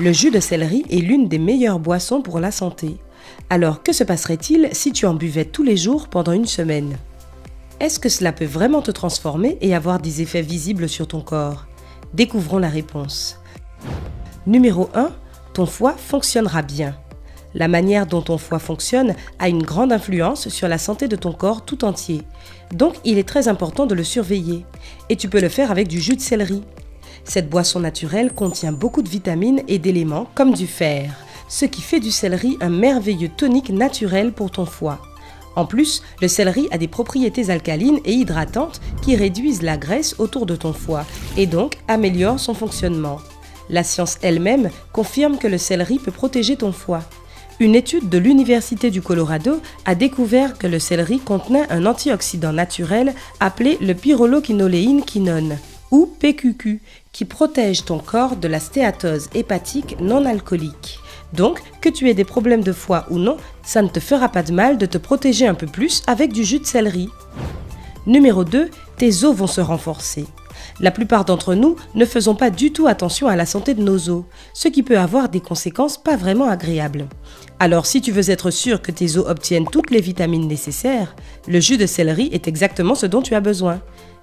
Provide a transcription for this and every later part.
Le jus de céleri est l'une des meilleures boissons pour la santé. Alors que se passerait-il si tu en buvais tous les jours pendant une semaine? Est-ce que cela peut vraiment te transformer et avoir des effets visibles sur ton corps? Découvrons la réponse. Numéro 1. Ton foie fonctionnera bien. La manière dont ton foie fonctionne a une grande influence sur la santé de ton corps tout entier. Donc, il est très important de le surveiller. Et tu peux le faire avec du jus de céleri. Cette boisson naturelle contient beaucoup de vitamines et d'éléments comme du fer, ce qui fait du céleri un merveilleux tonique naturel pour ton foie. En plus, le céleri a des propriétés alcalines et hydratantes qui réduisent la graisse autour de ton foie et donc améliorent son fonctionnement. La science elle-même confirme que le céleri peut protéger ton foie. Une étude de l'Université du Colorado a découvert que le céleri contenait un antioxydant naturel appelé le pyrroloquinoléine-quinone, ou PQQ, qui protège ton corps de la stéatose hépatique non alcoolique. Donc, que tu aies des problèmes de foie ou non, ça ne te fera pas de mal de te protéger un peu plus avec du jus de céleri. Numéro 2, tes os vont se renforcer. La plupart d'entre nous ne faisons pas du tout attention à la santé de nos os, ce qui peut avoir des conséquences pas vraiment agréables. Alors si tu veux être sûr que tes os obtiennent toutes les vitamines nécessaires, le jus de céleri est exactement ce dont tu as besoin.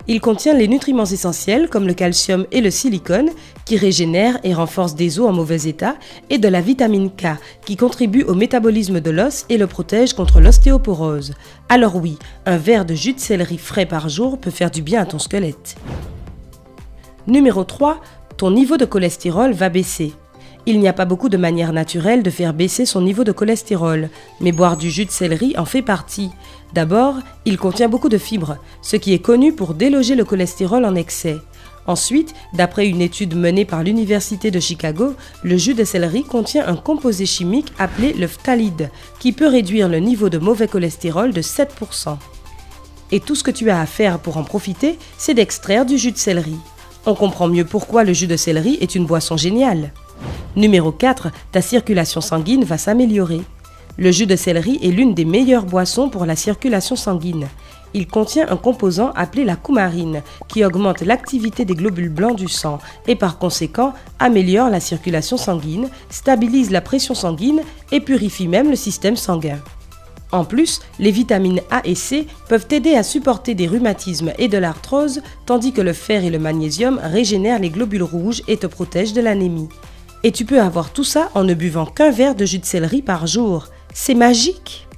Il contient les nutriments essentiels comme le calcium et le silicone qui régénèrent et renforcent des os en mauvais état et de la vitamine K qui contribue au métabolisme de l'os et le protège contre l'ostéoporose. Alors oui, un verre de jus de céleri frais par jour peut faire du bien à ton squelette. Numéro 3, ton niveau de cholestérol va baisser. Il n'y a pas beaucoup de manières naturelles de faire baisser son niveau de cholestérol, mais boire du jus de céleri en fait partie. D'abord, il contient beaucoup de fibres, ce qui est connu pour déloger le cholestérol en excès. Ensuite, d'après une étude menée par l'Université de Chicago, le jus de céleri contient un composé chimique appelé le phtalide, qui peut réduire le niveau de mauvais cholestérol de 7%. Et tout ce que tu as à faire pour en profiter, c'est d'extraire du jus de céleri. On comprend mieux pourquoi le jus de céleri est une boisson géniale. Numéro 4, ta circulation sanguine va s'améliorer. Le jus de céleri est l'une des meilleures boissons pour la circulation sanguine. Il contient un composant appelé la coumarine qui augmente l'activité des globules blancs du sang et par conséquent améliore la circulation sanguine, stabilise la pression sanguine et purifie même le système sanguin. En plus, les vitamines A et C peuvent aider à supporter des rhumatismes et de l'arthrose, tandis que le fer et le magnésium régénèrent les globules rouges et te protègent de l'anémie. Et tu peux avoir tout ça en ne buvant qu'un verre de jus de céleri par jour. C'est magique!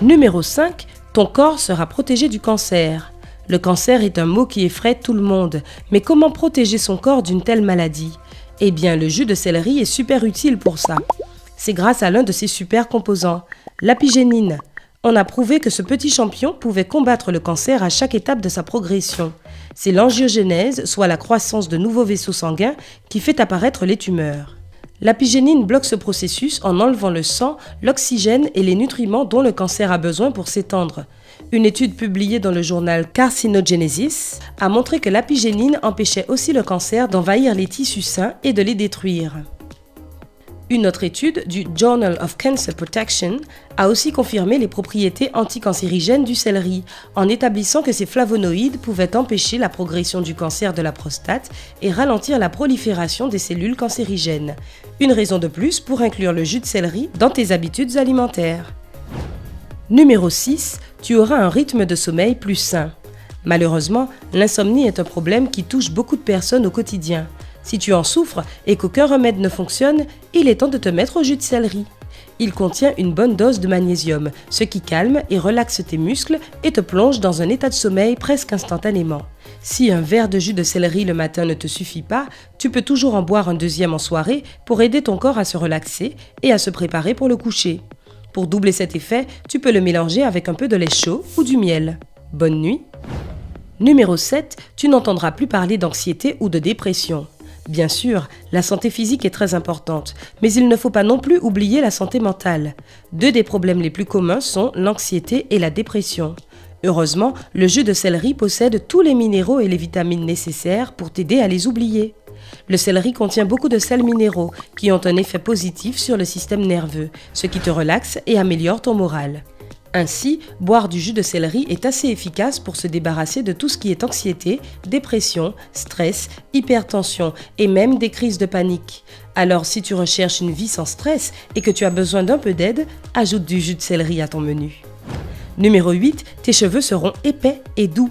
Numéro 5, ton corps sera protégé du cancer. Le cancer est un mot qui effraie tout le monde, mais comment protéger son corps d'une telle maladie? Eh bien, le jus de céleri est super utile pour ça. C'est grâce à l'un de ses super composants, l'apigénine. On a prouvé que ce petit champignon pouvait combattre le cancer à chaque étape de sa progression. C'est l'angiogénèse, soit la croissance de nouveaux vaisseaux sanguins, qui fait apparaître les tumeurs. L'apigénine bloque ce processus en enlevant le sang, l'oxygène et les nutriments dont le cancer a besoin pour s'étendre. Une étude publiée dans le journal Carcinogenesis a montré que l'apigénine empêchait aussi le cancer d'envahir les tissus sains et de les détruire. Une autre étude du Journal of Cancer Protection a aussi confirmé les propriétés anticancérigènes du céleri en établissant que ces flavonoïdes pouvaient empêcher la progression du cancer de la prostate et ralentir la prolifération des cellules cancérigènes. Une raison de plus pour inclure le jus de céleri dans tes habitudes alimentaires. Numéro 6, tu auras un rythme de sommeil plus sain. Malheureusement, l'insomnie est un problème qui touche beaucoup de personnes au quotidien. Si tu en souffres et qu'aucun remède ne fonctionne, il est temps de te mettre au jus de céleri. Il contient une bonne dose de magnésium, ce qui calme et relaxe tes muscles et te plonge dans un état de sommeil presque instantanément. Si un verre de jus de céleri le matin ne te suffit pas, tu peux toujours en boire un deuxième en soirée pour aider ton corps à se relaxer et à se préparer pour le coucher. Pour doubler cet effet, tu peux le mélanger avec un peu de lait chaud ou du miel. Bonne nuit! Numéro 7, tu n'entendras plus parler d'anxiété ou de dépression. Bien sûr, la santé physique est très importante, mais il ne faut pas non plus oublier la santé mentale. Deux des problèmes les plus communs sont l'anxiété et la dépression. Heureusement, le jus de céleri possède tous les minéraux et les vitamines nécessaires pour t'aider à les oublier. Le céleri contient beaucoup de sels minéraux qui ont un effet positif sur le système nerveux, ce qui te relaxe et améliore ton moral. Ainsi, boire du jus de céleri est assez efficace pour se débarrasser de tout ce qui est anxiété, dépression, stress, hypertension et même des crises de panique. Alors si tu recherches une vie sans stress et que tu as besoin d'un peu d'aide, ajoute du jus de céleri à ton menu. Numéro 8, tes cheveux seront épais et doux.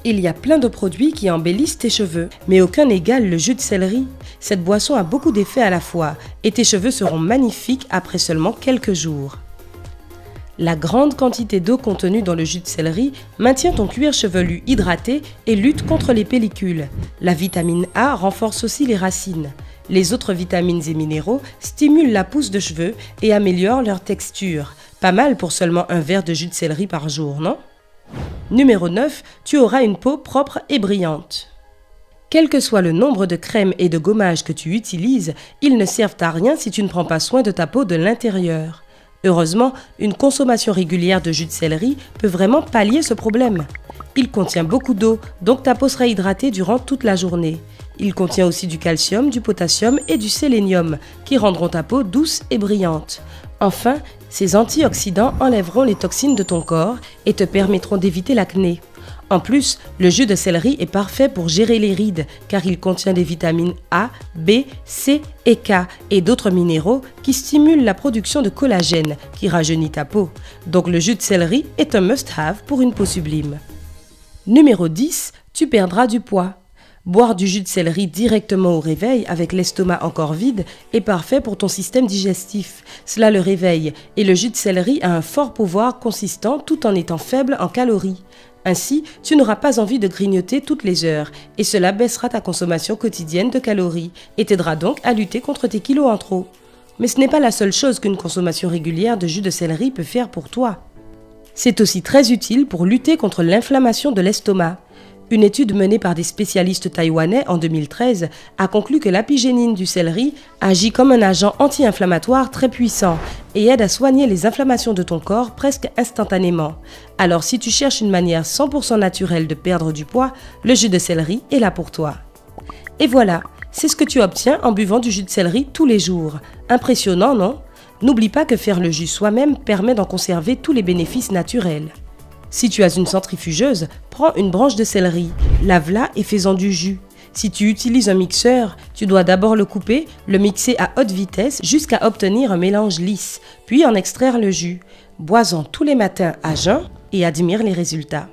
Il y a plein de produits qui embellissent tes cheveux, mais aucun n'égale le jus de céleri. Cette boisson a beaucoup d'effets à la fois et tes cheveux seront magnifiques après seulement quelques jours. La grande quantité d'eau contenue dans le jus de céleri maintient ton cuir chevelu hydraté et lutte contre les pellicules. La vitamine A renforce aussi les racines. Les autres vitamines et minéraux stimulent la pousse de cheveux et améliorent leur texture. Pas mal pour seulement un verre de jus de céleri par jour, non? Numéro 9, tu auras une peau propre et brillante. Quel que soit le nombre de crèmes et de gommages que tu utilises, ils ne servent à rien si tu ne prends pas soin de ta peau de l'intérieur. Heureusement, une consommation régulière de jus de céleri peut vraiment pallier ce problème. Il contient beaucoup d'eau, donc ta peau sera hydratée durant toute la journée. Il contient aussi du calcium, du potassium et du sélénium, qui rendront ta peau douce et brillante. Enfin, ces antioxydants enlèveront les toxines de ton corps et te permettront d'éviter l'acné. En plus, le jus de céleri est parfait pour gérer les rides car il contient des vitamines A, B, C et K et d'autres minéraux qui stimulent la production de collagène qui rajeunit ta peau. Donc le jus de céleri est un must-have pour une peau sublime. Numéro 10, tu perdras du poids. Boire du jus de céleri directement au réveil avec l'estomac encore vide est parfait pour ton système digestif. Cela le réveille et le jus de céleri a un fort pouvoir consistant tout en étant faible en calories. Ainsi, tu n'auras pas envie de grignoter toutes les heures et cela baissera ta consommation quotidienne de calories et t'aidera donc à lutter contre tes kilos en trop. Mais ce n'est pas la seule chose qu'une consommation régulière de jus de céleri peut faire pour toi. C'est aussi très utile pour lutter contre l'inflammation de l'estomac. Une étude menée par des spécialistes taïwanais en 2013 a conclu que l'apigénine du céleri agit comme un agent anti-inflammatoire très puissant et aide à soigner les inflammations de ton corps presque instantanément. Alors si tu cherches une manière 100% naturelle de perdre du poids, le jus de céleri est là pour toi. Et voilà, c'est ce que tu obtiens en buvant du jus de céleri tous les jours. Impressionnant, non? N'oublie pas que faire le jus soi-même permet d'en conserver tous les bénéfices naturels. Si tu as une centrifugeuse, prends une branche de céleri, lave-la et fais-en du jus. Si tu utilises un mixeur, tu dois d'abord le couper, le mixer à haute vitesse jusqu'à obtenir un mélange lisse, puis en extraire le jus. Bois-en tous les matins à jeun et admire les résultats.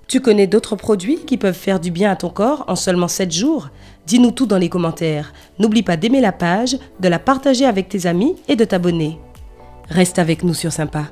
Tu connais d'autres produits qui peuvent faire du bien à ton corps en seulement 7 jours? Dis-nous tout dans les commentaires. N'oublie pas d'aimer la page, de la partager avec tes amis et de t'abonner. Reste avec nous sur Sympa.